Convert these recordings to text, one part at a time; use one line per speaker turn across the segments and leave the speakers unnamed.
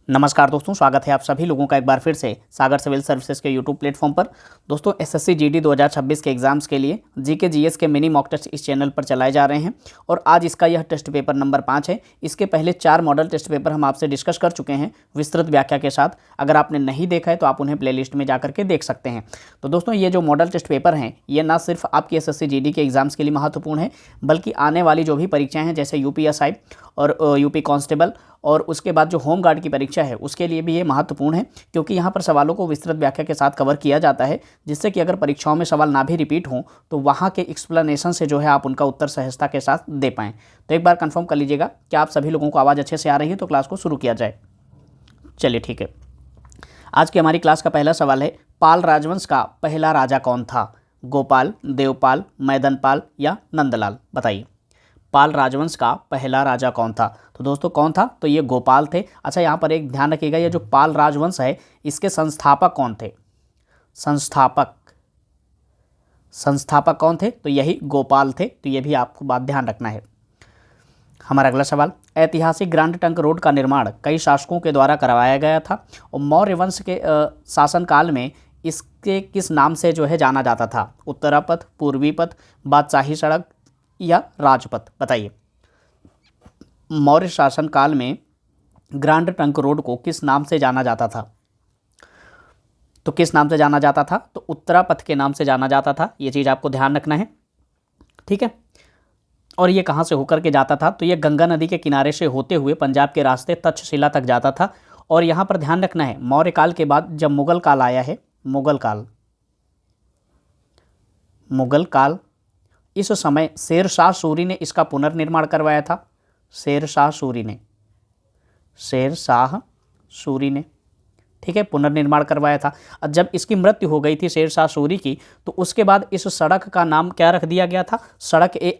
नमस्कार दोस्तों, स्वागत है आप सभी लोगों का एक बार फिर से सागर सिविल सर्विसेज के यूट्यूब प्लेटफॉर्म पर। दोस्तों एसएससी जीडी 2026 के एग्जाम्स के लिए जीके जीएस के मिनी मॉक टेस्ट इस चैनल पर चलाए जा रहे हैं और आज इसका यह टेस्ट पेपर नंबर 5 है। इसके पहले 4 मॉडल टेस्ट पेपर हम आपसे डिस्कस कर चुके हैं विस्तृत व्याख्या के साथ। अगर आपने नहीं देखा है तो आप उन्हें प्लेलिस्ट में जाकर के देख सकते हैं। तो दोस्तों ये जो मॉडल टेस्ट पेपर हैं ये ना सिर्फ आपकी एसएससी जीडी के एग्जाम्स के लिए महत्वपूर्ण है, बल्कि आने वाली जो भी परीक्षाएँ हैं जैसे यूपीएसआई और यूपी कांस्टेबल और उसके बाद जो होम गार्ड की परीक्षा है उसके लिए भी ये महत्वपूर्ण है, क्योंकि यहाँ पर सवालों को विस्तृत व्याख्या के साथ कवर किया जाता है, जिससे कि अगर परीक्षाओं में सवाल ना भी रिपीट हों तो वहाँ के एक्सप्लेनेशन से जो है आप उनका उत्तर सहजता के साथ दे पाएँ। तो एक बार कंफर्म कर लीजिएगा कि आप सभी लोगों को आवाज़ अच्छे से आ रही है, तो क्लास को शुरू किया जाए। चलिए ठीक है, आज की हमारी क्लास का पहला सवाल है, पाल राजवंश का पहला राजा कौन था? गोपाल, देवपाल, मैदनपाल या नंदलाल? बताइए, पाल राजवंश का पहला राजा कौन था? तो दोस्तों कौन था? तो ये गोपाल थे। अच्छा, यहाँ पर एक ध्यान रखिएगा, ये जो पाल राजवंश है इसके संस्थापक कौन थे? संस्थापक कौन थे? तो यही गोपाल थे। तो ये भी आपको बात ध्यान रखना है। हमारा अगला सवाल, ऐतिहासिक ग्रांड ट्रंक रोड का निर्माण कई शासकों के द्वारा करवाया गया था और मौर्य वंश के शासनकाल में इसके किस नाम से जो है जाना जाता था? उत्तरापथ, पूर्वी पथ, बादशाही सड़क या राजपथ? बताइए, मौर्य शासन काल में ग्रांड ट्रंक रोड को किस नाम से जाना जाता था? तो किस नाम से जाना जाता था? तो उत्तरापथ के नाम से जाना जाता था। ये चीज़ आपको ध्यान रखना है, ठीक है। और ये कहाँ से होकर के जाता था? तो ये गंगा नदी के किनारे से होते हुए पंजाब के रास्ते तक्षशिला तक जाता था। और यहाँ पर ध्यान रखना है, मौर्य काल के बाद जब मुगल काल आया है, मुगल काल, इस समय शेरशाह सूरी ने इसका पुनर्निर्माण करवाया था। शेरशाह सूरी ने, ठीक है, पुनर्निर्माण करवाया था। और जब इसकी मृत्यु हो गई थी शेरशाह सूरी की, तो उसके बाद इस सड़क का नाम क्या रख दिया गया था? सड़क ए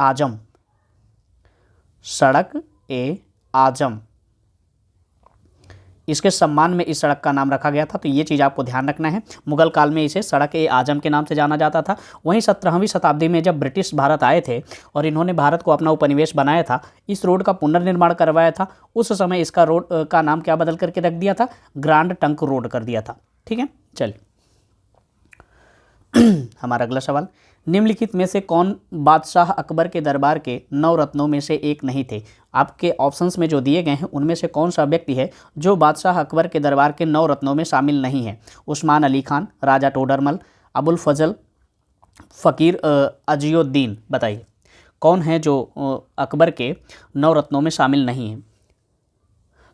आजम। इसके सम्मान में इस सड़क का नाम रखा गया था। तो ये चीज़ आपको ध्यान रखना है। मुगल काल में इसे सड़क ए आजम के नाम से जाना जाता था। वहीं 17वीं शताब्दी में जब ब्रिटिश भारत आए थे और इन्होंने भारत को अपना उपनिवेश बनाया था, इस रोड का पुनर्निर्माण करवाया था। उस समय इसका रोड का नाम क्या बदल करके रख दिया था? ग्रांड ट्रंक रोड कर दिया था, ठीक है। चलिए हमारा अगला सवाल, निम्नलिखित में से कौन बादशाह अकबर के दरबार के 9 रत्नों में से एक नहीं थे? आपके ऑप्शंस में जो दिए गए हैं उनमें से कौन सा व्यक्ति है जो बादशाह अकबर के दरबार के 9 रत्नों में शामिल नहीं है? उस्मान अली खान, राजा टोडरमल, अबुल फजल, फ़कीर अजीउद्दीन? बताइए, कौन है जो अकबर के 9 रत्नों में शामिल नहीं है?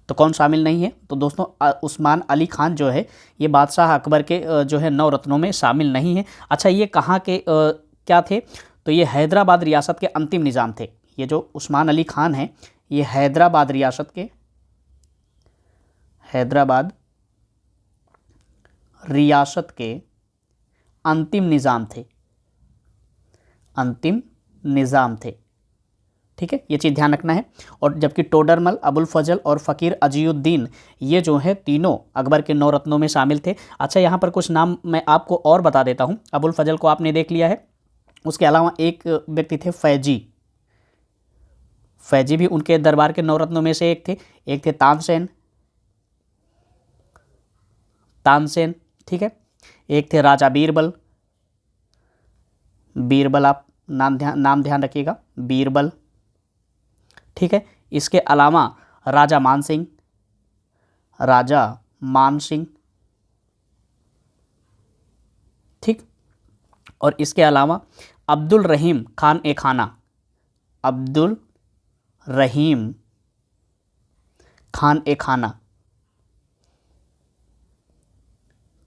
तो कौन शामिल नहीं है? तो दोस्तों उस्मान अली खान जो है ये बादशाह अकबर के जो है 9 रत्नों में शामिल नहीं है। अच्छा, ये कहाँ के क्या थे? तो ये हैदराबाद रियासत के अंतिम निज़ाम थे। ये जो उस्मान अली खान है ये हैदराबाद रियासत के अंतिम निज़ाम थे, ठीक है। ये चीज़ ध्यान रखना है। और जबकि टोडरमल, अबुल फजल और फ़कीर अजीउद्दीन ये जो है तीनों अकबर के 9 रत्नों में शामिल थे। अच्छा, यहाँ पर कुछ नाम मैं आपको और बता देता हूँ। अबुल फजल को आपने देख लिया है, उसके अलावा एक व्यक्ति थे फैजी भी उनके दरबार के 9 रत्नों में से एक थे तानसेन, ठीक है। एक थे राजा बीरबल, आप नाम ध्यान रखिएगा, बीरबल, ठीक है। इसके अलावा राजा मान सिंह, ठीक। और इसके अलावा अब्दुल रहीम खान ए खाना,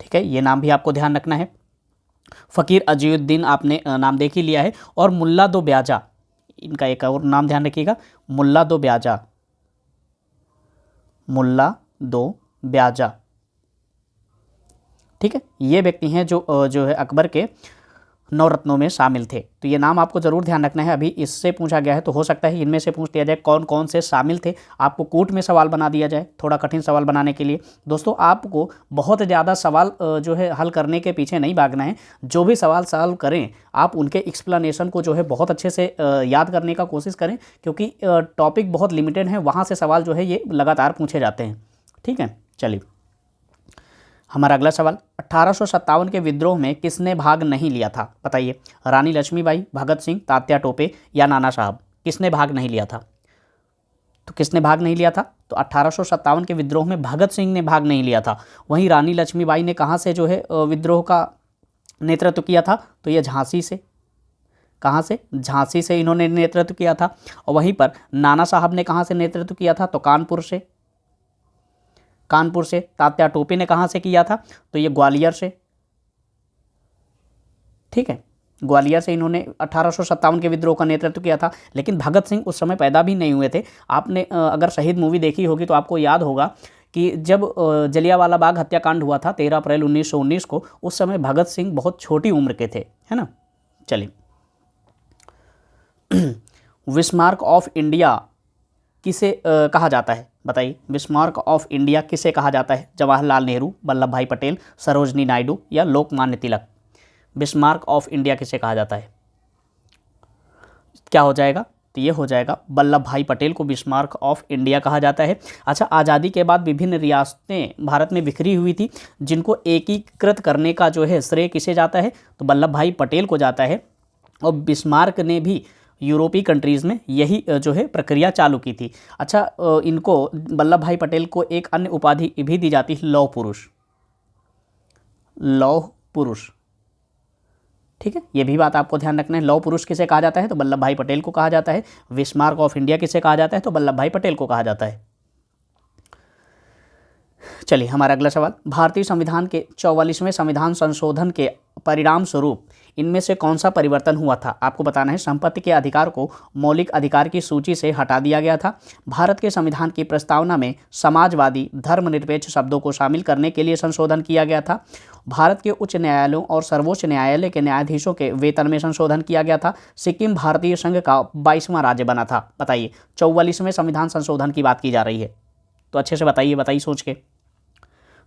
ठीक है। ये नाम भी आपको ध्यान रखना है। फ़कीर अजीउद्दीन आपने नाम देख ही लिया है। और मुल्ला दो ब्याजा, इनका एक और नाम ध्यान रखिएगा, मुल्ला दो ब्याजा, ठीक है। ये व्यक्ति हैं जो है अकबर के 9 रत्नों में शामिल थे। तो ये नाम आपको ज़रूर ध्यान रखना है। अभी इससे पूछा गया है तो हो सकता है इनमें से पूछ लिया जाए कौन कौन से शामिल थे, आपको कूट में सवाल बना दिया जाए थोड़ा कठिन सवाल बनाने के लिए। दोस्तों आपको बहुत ज़्यादा सवाल जो है हल करने के पीछे नहीं भागना है। जो भी सवाल सॉल्व करें आप उनके एक्सप्लेनेशन को जो है बहुत अच्छे से याद करने का कोशिश करें, क्योंकि टॉपिक बहुत लिमिटेड है, वहाँ से सवाल जो है ये लगातार पूछे जाते हैं, ठीक है। चलिए हमारा अगला सवाल, 1857 के विद्रोह में किसने भाग नहीं लिया था? बताइए। रानी लक्ष्मीबाई, भगत सिंह, तात्या टोपे या नाना साहब? किसने भाग नहीं लिया था? तो किसने भाग नहीं लिया था? तो 1857 के विद्रोह में भगत सिंह ने भाग नहीं लिया था। वहीं रानी लक्ष्मीबाई ने कहाँ से जो है विद्रोह का नेतृत्व किया था? तो ये झांसी से। कहाँ से? झांसी से इन्होंने नेतृत्व किया था। और वहीं पर नाना साहब ने कहाँ से नेतृत्व किया था? तो कानपुर से। कानपुर से। तात्या टोपे ने कहाँ से किया था? तो ये ग्वालियर से। ठीक है, ग्वालियर से इन्होंने 1857 के विद्रोह का नेतृत्व किया था। लेकिन भगत सिंह उस समय पैदा भी नहीं हुए थे। आपने अगर शहीद मूवी देखी होगी तो आपको याद होगा कि जब जलियांवाला बाग हत्याकांड हुआ था 13 अप्रैल 1919 को, उस समय भगत सिंह बहुत छोटी उम्र के थे, है ना। चलिए बिस्मार्क ऑफ इंडिया किसे कहा जाता है? बताइए। बिस्मार्क ऑफ इंडिया किसे कहा जाता है? जवाहरलाल नेहरू, वल्लभ भाई पटेल, सरोजनी नायडू या Lokmanya Tilak? Bismarck of India किसे कहा जाता है? क्या हो जाएगा? तो ये हो जाएगा वल्लभ भाई पटेल को बिस्मार्क ऑफ इंडिया कहा जाता है। अच्छा, आज़ादी के बाद विभिन्न रियासतें भारत में बिखरी हुई थी, जिनको एकीकृत करने का जो है श्रेय किसे जाता है? तो वल्लभ भाई पटेल को जाता है। और बिस्मार्क ने भी यूरोपीय कंट्रीज़ में यही जो है प्रक्रिया चालू की थी। अच्छा, इनको वल्लभ भाई पटेल को एक अन्य उपाधि भी दी जाती है, लौह पुरुष। लौह पुरुष, ठीक है, ये भी बात आपको ध्यान रखना है। लौह पुरुष किसे कहा जाता है? तो वल्लभ भाई पटेल को कहा जाता है। बिस्मार्क ऑफ इंडिया किसे कहा जाता है? तो वल्लभ भाई पटेल को कहा जाता है। चलिए हमारा अगला सवाल, भारतीय संविधान के 44वें संविधान संशोधन के परिणाम स्वरूप इनमें से कौन सा परिवर्तन हुआ था? आपको बताना है। संपत्ति के अधिकार को मौलिक अधिकार की सूची से हटा दिया गया था। भारत के संविधान की प्रस्तावना में समाजवादी, धर्मनिरपेक्ष शब्दों को शामिल करने के लिए संशोधन किया गया था। भारत के उच्च न्यायालयों और सर्वोच्च न्यायालय के न्यायाधीशों के वेतन में संशोधन किया गया था। सिक्किम भारतीय संघ का 22वां राज्य बना था। बताइए, 44वें संविधान संशोधन की बात की जा रही है, तो अच्छे से बताइए सोच के।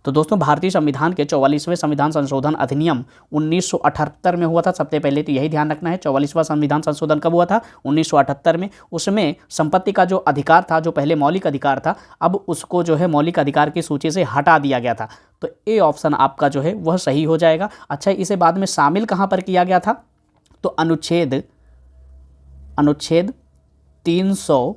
तो दोस्तों, भारतीय संविधान के 44वें संविधान संशोधन अधिनियम 1978 में हुआ था। सबसे पहले तो यही ध्यान रखना है, 44वां संविधान संशोधन कब हुआ था? 1978 में। उसमें संपत्ति का जो अधिकार था, जो पहले मौलिक अधिकार था, अब उसको जो है मौलिक अधिकार की सूची से हटा दिया गया था। तो ए ऑप्शन आपका जो है वह सही हो जाएगा। अच्छा, इसे बाद में शामिल कहाँ पर किया गया था? तो अनुच्छेद 300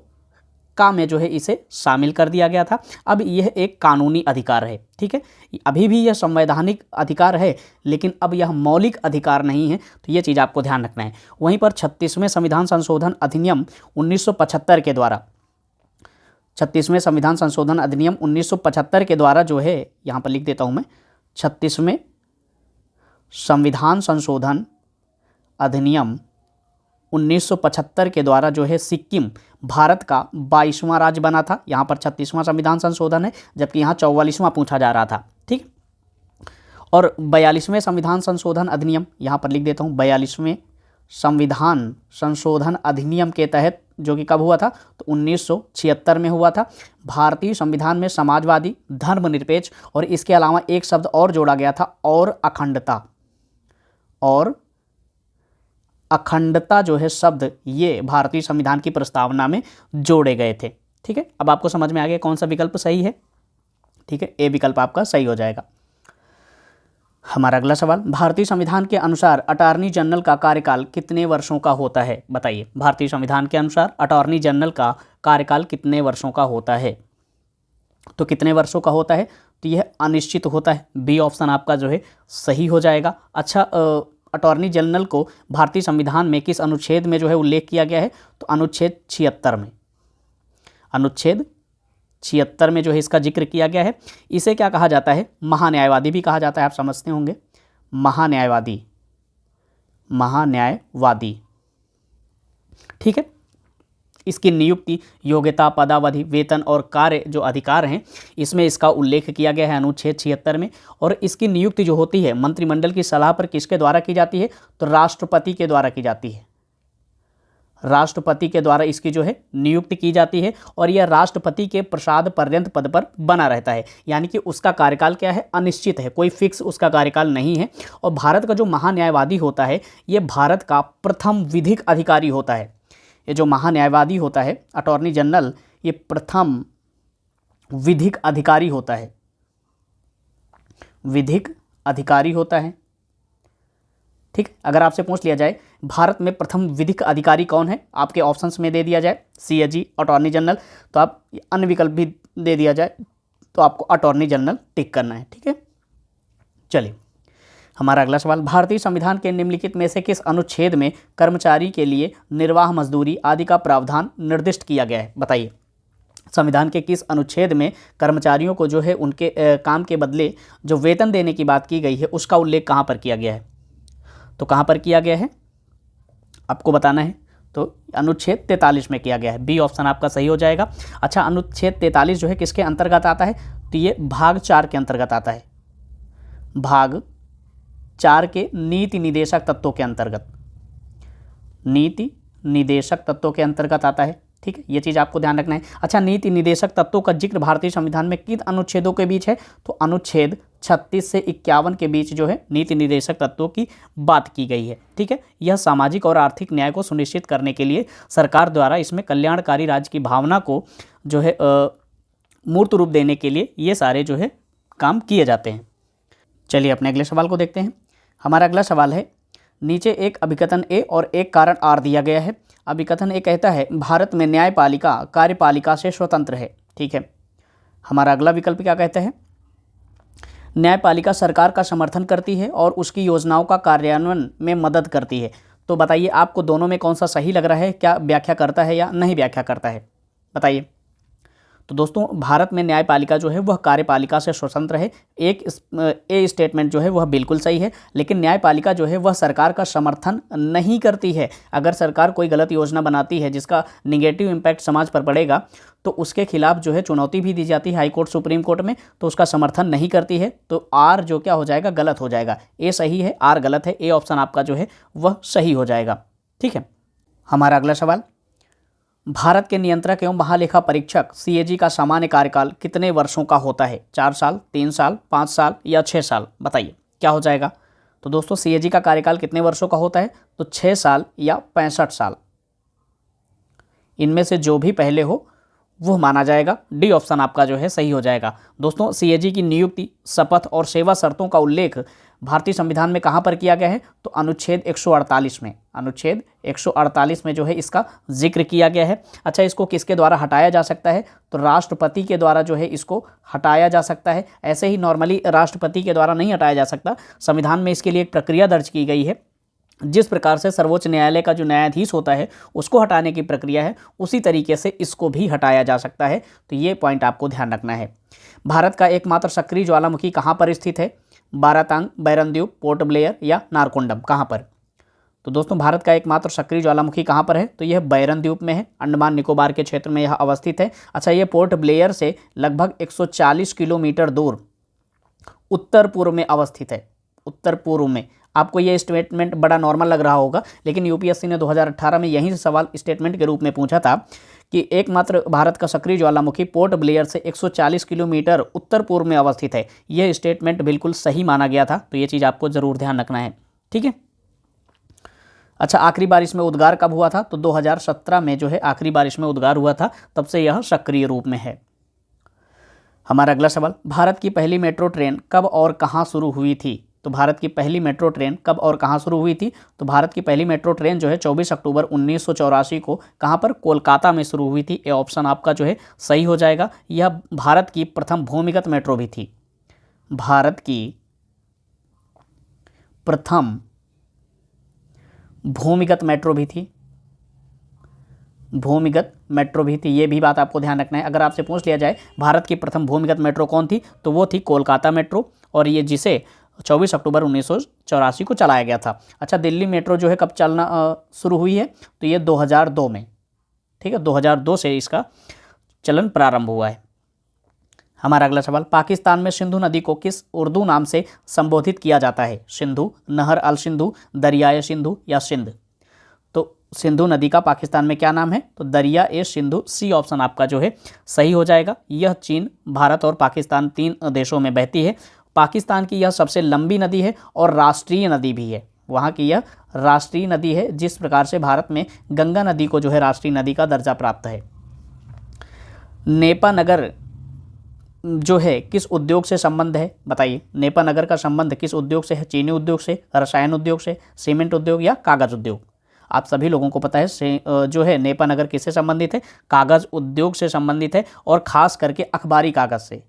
का में जो है इसे शामिल कर दिया गया था। अब यह एक कानूनी अधिकार है, ठीक है। अभी भी यह संवैधानिक अधिकार है, लेकिन अब यह मौलिक अधिकार नहीं है, तो यह चीज़ आपको ध्यान रखना है। वहीं पर 36वें संविधान संशोधन अधिनियम 1975 के द्वारा, 36वें संविधान संशोधन अधिनियम 1975 के द्वारा जो है, यहाँ पर लिख देता हूँ मैं, 36वें संविधान संशोधन अधिनियम 1975 के द्वारा जो है सिक्किम भारत का 22वां राज्य बना था। यहाँ पर 36वां संविधान संशोधन है, जबकि यहाँ 44वां पूछा जा रहा था, ठीक। और 42वें संविधान संशोधन अधिनियम, यहाँ पर लिख देता हूँ, 42वें संविधान संशोधन अधिनियम के तहत, जो कि कब हुआ था? तो 1976 में हुआ था। भारतीय संविधान में समाजवादी, धर्मनिरपेक्ष और इसके अलावा एक शब्द और जोड़ा गया था, और अखंडता। और अखंडता जो है शब्द, ये भारतीय संविधान की प्रस्तावना में जोड़े गए थे, ठीक है। अब आपको समझ में आ गया कौन सा विकल्प सही है, ठीक है। ए विकल्प आपका सही हो जाएगा। हमारा अगला सवाल, भारतीय संविधान के अनुसार अटॉर्नी जनरल का कार्यकाल कितने वर्षों का होता है? बताइए, भारतीय संविधान के अनुसार अटॉर्नी जनरल का कार्यकाल कितने वर्षों का होता है? तो कितने वर्षों का होता है? तो यह अनिश्चित होता है। बी ऑप्शन आपका जो है सही हो जाएगा। अच्छा, अटॉर्नी जनरल को भारतीय संविधान में किस अनुच्छेद में जो है उल्लेख किया गया है? तो अनुच्छेद 76 में। अनुच्छेद 76 में जो है इसका जिक्र किया गया है। इसे क्या कहा जाता है? महान्यायवादी भी कहा जाता है, आप समझते होंगे। महान्यायवादी, ठीक है। इसकी नियुक्ति, योग्यता, पदावधि, वेतन और कार्य जो अधिकार हैं, इसमें इसका उल्लेख किया गया है अनुच्छेद 76 में। और इसकी नियुक्ति जो होती है मंत्रिमंडल की सलाह पर किसके द्वारा की जाती है? तो राष्ट्रपति के द्वारा की जाती है। राष्ट्रपति के द्वारा इसकी जो है नियुक्ति की जाती है, और यह राष्ट्रपति के प्रसाद पर्यंत पद पर बना रहता है, यानी कि उसका कार्यकाल क्या है? अनिश्चित है, कोई फिक्स उसका कार्यकाल नहीं है। और भारत का जो महान्यायवादी होता है, ये भारत का प्रथम विधिक अधिकारी होता है। ये जो महान्यायवादी होता है, अटॉर्नी जनरल, ये प्रथम विधिक अधिकारी होता है। विधिक अधिकारी होता है। ठीक, अगर आपसे पूछ लिया जाए भारत में प्रथम विधिक अधिकारी कौन है, आपके ऑप्शंस में दे दिया जाए सीएजी, अटॉर्नी जनरल, तो आप अन्य विकल्प भी दे दिया जाए तो आपको अटॉर्नी जनरल टिक करना है। ठीक है, चलिए हमारा अगला सवाल, भारतीय संविधान के निम्नलिखित में से किस अनुच्छेद में कर्मचारी के लिए निर्वाह मजदूरी आदि का प्रावधान निर्दिष्ट किया गया है? बताइए, संविधान के किस अनुच्छेद में कर्मचारियों को जो है उनके काम के बदले जो वेतन देने की बात की गई है उसका उल्लेख कहाँ पर किया गया है? तो कहाँ पर किया गया है आपको बताना है। तो अनुच्छेद 43 में किया गया है, बी ऑप्शन आपका सही हो जाएगा। अच्छा, अनुच्छेद 43 जो है किसके अंतर्गत आता है? तो ये भाग 4 के अंतर्गत आता है, भाग 4 के नीति निदेशक तत्वों के अंतर्गत, नीति निदेशक तत्वों के अंतर्गत आता है। ठीक है, ये चीज़ आपको ध्यान रखना है। अच्छा, नीति निदेशक तत्वों का जिक्र भारतीय संविधान में किन अनुच्छेदों के बीच है? तो अनुच्छेद 36 से 51 के बीच जो है नीति निदेशक तत्वों की बात की गई है। ठीक है, यह सामाजिक और आर्थिक न्याय को सुनिश्चित करने के लिए सरकार द्वारा इसमें कल्याणकारी राज्य की भावना को जो है मूर्त रूप देने के लिए ये सारे जो है काम किए जाते हैं। चलिए अपने अगले सवाल को देखते हैं। हमारा अगला सवाल है, नीचे एक अभिकथन ए और एक कारण आर दिया गया है। अभिकथन ए कहता है भारत में न्यायपालिका कार्यपालिका से स्वतंत्र है। ठीक है, हमारा अगला विकल्प क्या कहता है? न्यायपालिका सरकार का समर्थन करती है और उसकी योजनाओं का कार्यान्वयन में मदद करती है। तो बताइए आपको दोनों में कौन सा सही लग रहा है, क्या व्याख्या करता है या नहीं व्याख्या करता है? बताइए। तो दोस्तों भारत में न्यायपालिका जो है वह कार्यपालिका से स्वतंत्र है। एक ए स्टेटमेंट जो है वह बिल्कुल सही है, लेकिन न्यायपालिका जो है वह सरकार का समर्थन नहीं करती है। अगर सरकार कोई गलत योजना बनाती है जिसका निगेटिव इम्पैक्ट समाज पर पड़ेगा तो उसके खिलाफ जो है चुनौती भी दी जाती है हाई कोर्ट, सुप्रीम कोर्ट में, तो उसका समर्थन नहीं करती है। तो आर जो क्या हो जाएगा, गलत हो जाएगा। ए सही है, आर गलत है। ए ऑप्शन आपका जो है वह सही हो जाएगा। ठीक है, हमारा अगला सवाल, भारत के नियंत्रक एवं महालेखा परीक्षक सीएजी का सामान्य कार्यकाल कितने वर्षों का होता है? 4 साल, 3 साल, 5 साल या 6 साल? बताइए क्या हो जाएगा। तो दोस्तों सीएजी का कार्यकाल कितने वर्षों का होता है? तो 6 साल या 65 साल, इनमें से जो भी पहले हो वो माना जाएगा। डी ऑप्शन आपका जो है सही हो जाएगा। दोस्तों सीएजी की नियुक्ति, शपथ और सेवा शर्तों का उल्लेख भारतीय संविधान में कहाँ पर किया गया है? तो अनुच्छेद 148 में, अनुच्छेद 148 में जो है इसका जिक्र किया गया है। अच्छा, इसको किसके द्वारा हटाया जा सकता है? तो राष्ट्रपति के द्वारा जो है इसको हटाया जा सकता है। ऐसे ही नॉर्मली राष्ट्रपति के द्वारा नहीं हटाया जा सकता, संविधान में इसके लिए एक प्रक्रिया दर्ज की गई है। जिस प्रकार से सर्वोच्च न्यायालय का जो न्यायाधीश होता है उसको हटाने की प्रक्रिया है, उसी तरीके से इसको भी हटाया जा सकता है। तो ये पॉइंट आपको ध्यान रखना है। भारत का एकमात्र सक्रिय ज्वालामुखी कहाँ पर स्थित है? बारातांग, बैरनद्वीप, पोर्ट ब्लेयर या नारकोंडम, कहाँ पर? तो दोस्तों भारत का एकमात्र सक्रिय ज्वालामुखी कहाँ पर है? तो यह बैरनद्वीप में है, अंडमान निकोबार के क्षेत्र में यह अवस्थित है। अच्छा, ये पोर्ट ब्लेयर से लगभग 140 किलोमीटर दूर उत्तर पूर्व में अवस्थित है। उत्तर पूर्व में। आपको ये स्टेटमेंट बड़ा नॉर्मल लग रहा होगा, लेकिन यूपीएससी ने 2018 में यहीं से सवाल स्टेटमेंट के रूप में पूछा था कि एकमात्र भारत का सक्रिय ज्वालामुखी पोर्ट ब्लेयर से 140 किलोमीटर उत्तर पूर्व में अवस्थित है। यह स्टेटमेंट बिल्कुल सही माना गया था, तो ये चीज़ आपको ज़रूर ध्यान रखना है। ठीक है। अच्छा, आखिरी बार इसमें उद्गार कब हुआ था? तो 2017 में जो है आखिरी बार इसमें उद्गार हुआ था, तब से यह सक्रिय रूप में है। हमारा अगला सवाल, भारत की पहली मेट्रो ट्रेन कब और कहाँ शुरू हुई थी? तो भारत की पहली मेट्रो ट्रेन कब और कहाँ शुरू हुई थी? तो भारत की पहली मेट्रो ट्रेन जो है 24 अक्टूबर 1984 को कहाँ पर? कोलकाता में शुरू हुई थी। ये ऑप्शन आपका जो है सही हो जाएगा। यह भारत की प्रथम भूमिगत मेट्रो भी थी। भारत की प्रथम भूमिगत मेट्रो भी थी। भूमिगत मेट्रो भी थी, ये भी बात आपको ध्यान रखना है। अगर आपसे पूछ लिया जाए भारत की प्रथम भूमिगत मेट्रो कौन थी, तो वो थी कोलकाता मेट्रो, और ये जिसे 24 अक्टूबर 1984 को चलाया गया था। अच्छा, दिल्ली मेट्रो जो है कब चलना शुरू हुई है? तो ये 2002 में। ठीक है, 2002 से इसका चलन प्रारंभ हुआ है। हमारा अगला सवाल, पाकिस्तान में सिंधु नदी को किस उर्दू नाम से संबोधित किया जाता है? सिंधु, नहर अल सिंधु, दरियाए सिंधु या सिंध? तो सिंधु नदी का पाकिस्तान में क्या नाम है? तो दरिया ए सिंधु। सी ऑप्शन आपका जो है सही हो जाएगा। यह चीन, भारत और पाकिस्तान 3 देशों में बहती है। पाकिस्तान की यह सबसे लंबी नदी है और राष्ट्रीय नदी भी है। वहाँ की यह राष्ट्रीय नदी है, जिस प्रकार से भारत में गंगा नदी को जो है राष्ट्रीय नदी का दर्जा प्राप्त है। नेपा नगर जो है किस उद्योग से संबंध है, बताइए। नेपा नगर का संबंध किस उद्योग से है? चीनी उद्योग से, रसायन उद्योग से, सीमेंट उद्योग या कागज उद्योग? आप सभी लोगों को पता है जो है नेपा नगर किससे संबंधित है? कागज उद्योग से संबंधित है, और खास करके अखबारी कागज से,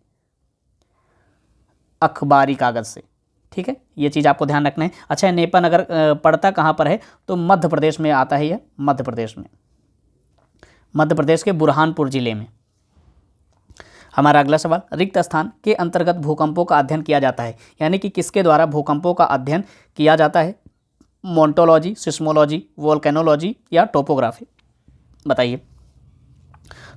अखबारी कागज से। ठीक है, ये चीज़ आपको ध्यान रखना है। अच्छा, नेपा नगर पड़ता कहाँ पर है? तो मध्य प्रदेश में आता है, यह मध्य प्रदेश में, मध्य प्रदेश के बुरहानपुर जिले में। हमारा अगला सवाल, रिक्त स्थान के अंतर्गत भूकंपों का अध्ययन किया जाता है, यानी कि किसके द्वारा भूकंपों का अध्ययन किया जाता है? मोन्टोलॉजी, सिस्मोलॉजी, वोल्केनोलॉजी या टोपोग्राफी? बताइए।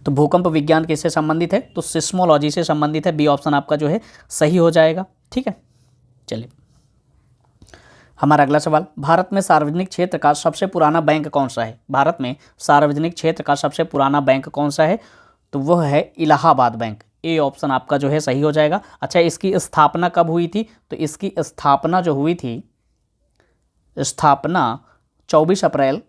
तो भूकंप विज्ञान किससे संबंधित है? तो सिस्मोलॉजी से संबंधित है। बी ऑप्शन आपका जो है सही हो जाएगा। ठीक है, चलिए हमारा अगला सवाल, भारत में सार्वजनिक क्षेत्र का सबसे पुराना बैंक कौन सा है? भारत में सार्वजनिक क्षेत्र का सबसे पुराना बैंक कौन सा है? तो वह है इलाहाबाद बैंक। ए ऑप्शन आपका जो है सही हो जाएगा। अच्छा, इसकी स्थापना कब हुई थी? तो इसकी स्थापना जो हुई थी, स्थापना 24 अप्रैल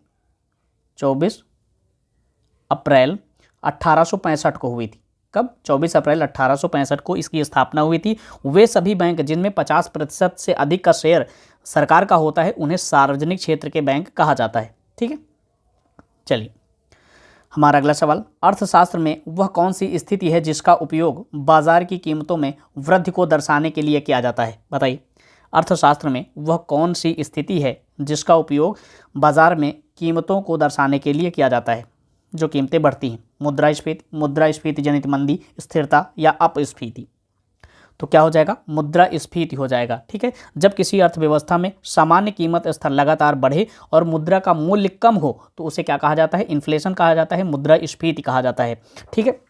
1865 को हुई थी। कब? 24 अप्रैल 1865 को इसकी स्थापना हुई थी। वे सभी बैंक जिनमें 50% से अधिक का शेयर सरकार का होता है, उन्हें सार्वजनिक क्षेत्र के बैंक कहा जाता है। ठीक है, चलिए हमारा अगला सवाल, अर्थशास्त्र में वह कौन सी स्थिति है जिसका उपयोग बाजार की कीमतों में वृद्धि को दर्शाने के लिए किया जाता है? बताइए। अर्थशास्त्र में वह कौन सी स्थिति है जिसका उपयोग बाजार में कीमतों को दर्शाने के लिए किया जाता है, जो कीमतें बढ़ती हैं? मुद्रास्फीति जनित मंदी, स्थिरता या अपस्फीति? तो क्या हो जाएगा? मुद्रास्फीति हो जाएगा। ठीक है, जब किसी अर्थव्यवस्था में सामान्य कीमत स्तर लगातार बढ़े और मुद्रा का मूल्य कम हो तो उसे क्या कहा जाता है? इन्फ्लेशन कहा जाता है, मुद्रास्फीति कहा जाता है। ठीक है,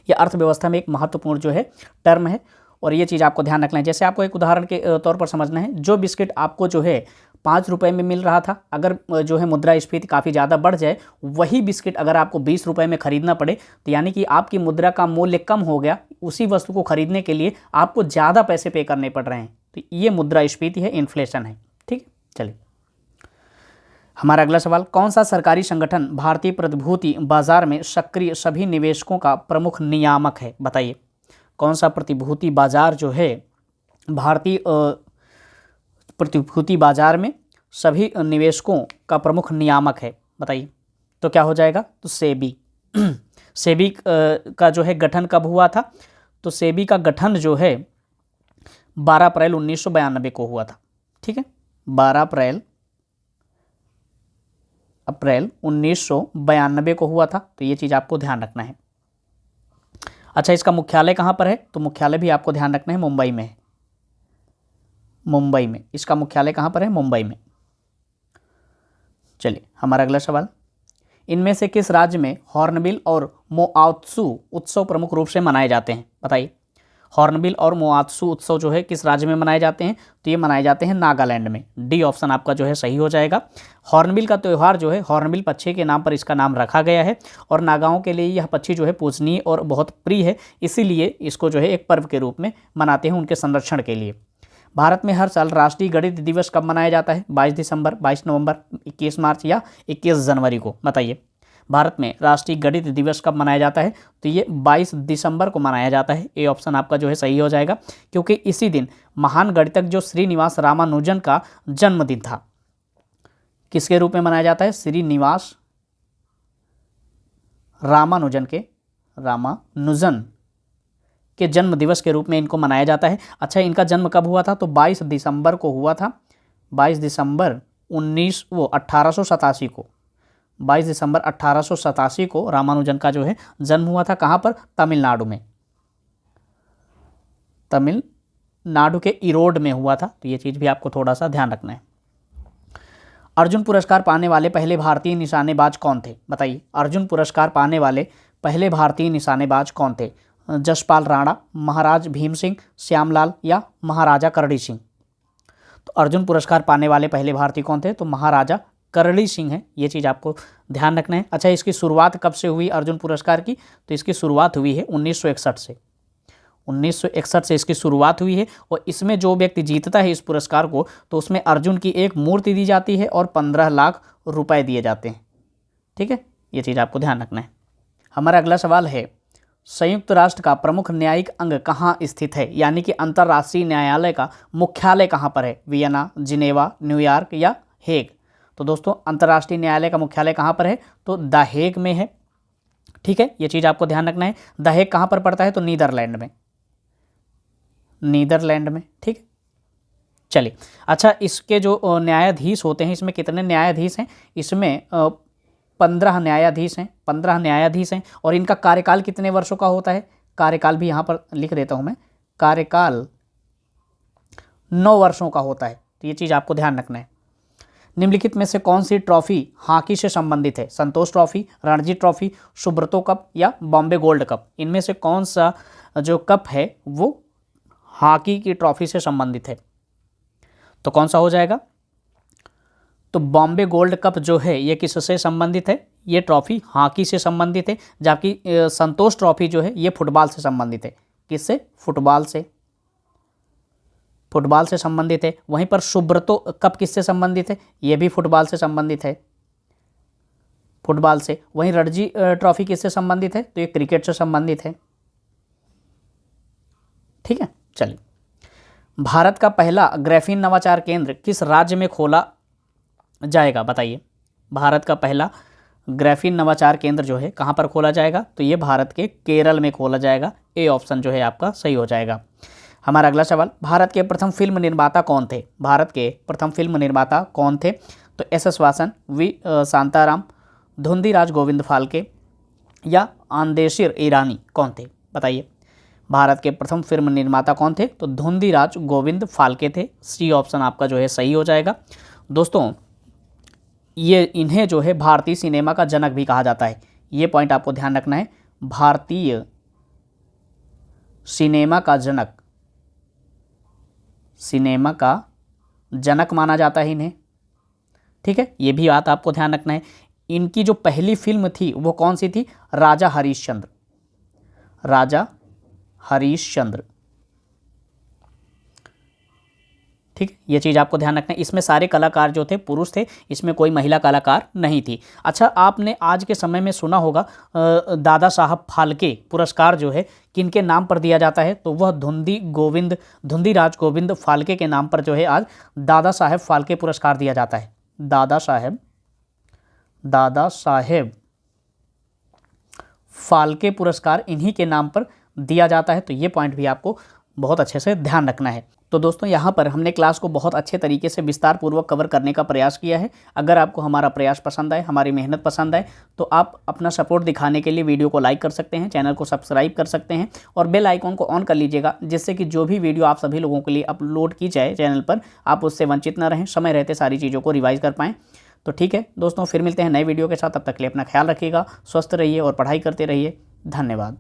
यह अर्थव्यवस्था में एक महत्वपूर्ण जो है टर्म है, और ये चीज़ आपको ध्यान रखना है। जैसे आपको एक उदाहरण के तौर पर समझना है, जो बिस्किट आपको जो है 5 रुपये में मिल रहा था, अगर जो है मुद्रास्फीति काफ़ी ज़्यादा बढ़ जाए, वही बिस्किट अगर आपको 20 रुपये में खरीदना पड़े, तो यानी कि आपकी मुद्रा का मूल्य कम हो गया, उसी वस्तु को खरीदने के लिए आपको ज़्यादा पैसे पे करने पड़ रहे हैं। तो ये मुद्रास्फीति है, इन्फ्लेशन है। ठीक है, चलिए हमारा अगला सवाल, कौन सा सरकारी संगठन भारतीय प्रतिभूति बाजार में सक्रिय सभी निवेशकों का प्रमुख नियामक है? बताइए। कौन सा प्रतिभूति बाजार जो है भारतीय प्रतिभूति बाजार में सभी निवेशकों का प्रमुख नियामक है? बताइए। तो क्या हो जाएगा? तो सेबी। सेबी का जो है गठन कब हुआ था? तो सेबी का गठन जो है 12 अप्रैल 1992 को हुआ था। ठीक है, 12 अप्रैल 1992 को हुआ था। तो ये चीज़ आपको ध्यान रखना है। अच्छा, इसका मुख्यालय कहाँ पर है? तो मुख्यालय भी आपको ध्यान रखना है, मुंबई में है। मुंबई में इसका मुख्यालय कहाँ पर है? मुंबई में। चलिए हमारा अगला सवाल, इनमें से किस राज्य में हॉर्नबिल और मोआत्सु उत्सव प्रमुख रूप से मनाए जाते हैं? बताइए। हॉर्नबिल और मोआत्सु उत्सव जो है किस राज्य में मनाए जाते हैं? तो ये मनाए जाते हैं नागालैंड में। डी ऑप्शन आपका जो है सही हो जाएगा। हॉर्नबिल का त्यौहार जो है, हॉर्नबिल पक्षी के नाम पर इसका नाम रखा गया है, और नागाओं के लिए यह पक्षी जो है पूजनीय और बहुत प्रिय है, इसीलिए इसको जो है एक पर्व के रूप में मनाते हैं उनके संरक्षण के लिए। भारत में हर साल राष्ट्रीय गणित दिवस कब मनाया जाता है? 22 दिसंबर, 22 नवंबर, 21 मार्च या 21 जनवरी को? बताइए। भारत में राष्ट्रीय गणित दिवस कब मनाया जाता है? तो ये 22 दिसंबर को मनाया जाता है। ए ऑप्शन आपका जो है सही हो जाएगा, क्योंकि इसी दिन महान गणितज्ञ जो श्रीनिवास रामानुजन का जन्मदिन था। किसके रूप में मनाया जाता है? श्रीनिवास रामानुजन के जन्म दिवस के रूप में इनको मनाया जाता है। अच्छा, इनका जन्म कब हुआ था? तो 22 दिसंबर को हुआ था। 22 दिसंबर 1887 को, 22 दिसंबर 1887 को रामानुजन का जो है जन्म हुआ था। कहाँ पर? तमिलनाडु में, तमिलनाडु के इरोड में हुआ था। तो ये चीज़ भी आपको थोड़ा सा ध्यान रखना है। अर्जुन पुरस्कार पाने वाले पहले भारतीय निशानेबाज कौन थे? बताइए। अर्जुन पुरस्कार पाने वाले पहले भारतीय निशानेबाज कौन थे? जसपाल राणा, महाराज भीम सिंह, श्यामलाल या महाराजा करणी सिंह? तो अर्जुन पुरस्कार पाने वाले पहले भारतीय कौन थे? तो महाराजा करणी सिंह है। ये चीज़ आपको ध्यान रखना है। अच्छा, इसकी शुरुआत कब से हुई अर्जुन पुरस्कार की? तो इसकी शुरुआत हुई है 1961 से। 1961 से इसकी शुरुआत हुई है, और इसमें जो व्यक्ति जीतता है इस पुरस्कार को, तो उसमें अर्जुन की एक मूर्ति दी जाती है और 15 लाख रुपए दिए जाते हैं। ठीक है, ये चीज़ आपको ध्यान रखना है। हमारा अगला सवाल है, संयुक्त राष्ट्र का प्रमुख न्यायिक अंग कहाँ स्थित है, यानी कि अंतर्राष्ट्रीय न्यायालय का मुख्यालय कहाँ पर है, वियना, जिनेवा, न्यूयॉर्क या हेग। तो दोस्तों अंतर्राष्ट्रीय न्यायालय का मुख्यालय कहाँ पर है, तो द हेग में है। ठीक है, ये चीज़ आपको ध्यान रखना है। द हेग कहाँ पर पड़ता है, तो नीदरलैंड में, नीदरलैंड में। ठीक है, चलिए। अच्छा, इसके जो न्यायाधीश होते हैं, इसमें कितने न्यायाधीश हैं, इसमें 15 न्यायाधीश हैं, 15 न्यायाधीश हैं। और इनका कार्यकाल कितने वर्षों का होता है, कार्यकाल भी यहाँ पर लिख देता हूँ मैं, कार्यकाल 9 वर्षों का होता है। तो ये चीज़ आपको ध्यान रखना है। निम्नलिखित में से कौन सी ट्रॉफी हॉकी से संबंधित है, Santosh trophy, Ranji trophy, Subroto cup या बॉम्बे गोल्ड कप। इनमें से कौन सा जो कप है वो हॉकी की ट्रॉफी से संबंधित है, तो कौन सा हो जाएगा, तो बॉम्बे गोल्ड कप जो है ये किससे संबंधित है, ये ट्रॉफी हॉकी से संबंधित है। जबकि संतोष ट्रॉफी जो है ये फुटबॉल से संबंधित है। किससे, फुटबॉल से, फुटबॉल से संबंधित है। वहीं पर सुब्रतो कप किससे संबंधित है, ये भी फुटबॉल से संबंधित है, फुटबॉल से। वहीं रणजी ट्रॉफी किससे संबंधित है, तो ये क्रिकेट से संबंधित है। ठीक है, चलिए। भारत का पहला ग्राफीन नवाचार केंद्र किस राज्य में खोला जाएगा, बताइए। भारत का पहला ग्राफीन नवाचार केंद्र जो है कहाँ पर खोला जाएगा, तो ये भारत के केरल में खोला जाएगा। ए ऑप्शन जो है आपका सही हो जाएगा। हमारा अगला सवाल, भारत के प्रथम फिल्म निर्माता कौन थे, भारत के प्रथम फिल्म निर्माता कौन थे, तो एस वासन, वी शांताराम, धुंधीराज गोविंद फाल्के या आंदेशिर ईरानी, कौन थे, बताइए। भारत के प्रथम फिल्म निर्माता कौन थे, तो धुंधीराज गोविंद फाल्के थे। सी ऑप्शन आपका जो है सही हो जाएगा। दोस्तों ये इन्हें जो है भारतीय सिनेमा का जनक भी कहा जाता है, ये पॉइंट आपको ध्यान रखना है। भारतीय सिनेमा का जनक, सिनेमा का जनक माना जाता है इन्हें। ठीक है, ये भी बात आपको ध्यान रखना है। इनकी जो पहली फिल्म थी वो कौन सी थी, राजा हरिश्चंद्र, राजा हरिश्चंद्र। ठीक है, ये चीज़ आपको ध्यान रखना है। इसमें सारे कलाकार जो थे पुरुष थे, इसमें कोई महिला कलाकार नहीं थी। अच्छा, आपने आज के समय में सुना होगा दादा साहब फाल्के पुरस्कार जो है किनके नाम पर दिया जाता है, तो वह धुंधीराज गोविंद फाल्के के नाम पर जो है आज दादा साहेब फाल्के पुरस्कार दिया जाता है। दादा साहेब फाल्के पुरस्कार इन्हीं के नाम पर दिया जाता है। तो ये पॉइंट भी आपको बहुत अच्छे से ध्यान रखना है। तो दोस्तों यहाँ पर हमने क्लास को बहुत अच्छे तरीके से विस्तार पूर्वक कवर करने का प्रयास किया है। अगर आपको हमारा प्रयास पसंद आए, हमारी मेहनत पसंद आए, तो आप अपना सपोर्ट दिखाने के लिए वीडियो को लाइक कर सकते हैं, चैनल को सब्सक्राइब कर सकते हैं और बेल आइकॉन को ऑन कर लीजिएगा, जिससे कि जो भी वीडियो आप सभी लोगों के लिए अपलोड की जाए चैनल पर, आप उससे वंचित न रहें, समय रहते सारी चीज़ों को रिवाइज कर पाएँ। तो ठीक है दोस्तों, फिर मिलते हैं नए वीडियो के साथ। तब तक के लिए अपना ख्याल रखिएगा, स्वस्थ रहिए और पढ़ाई करते रहिए। धन्यवाद।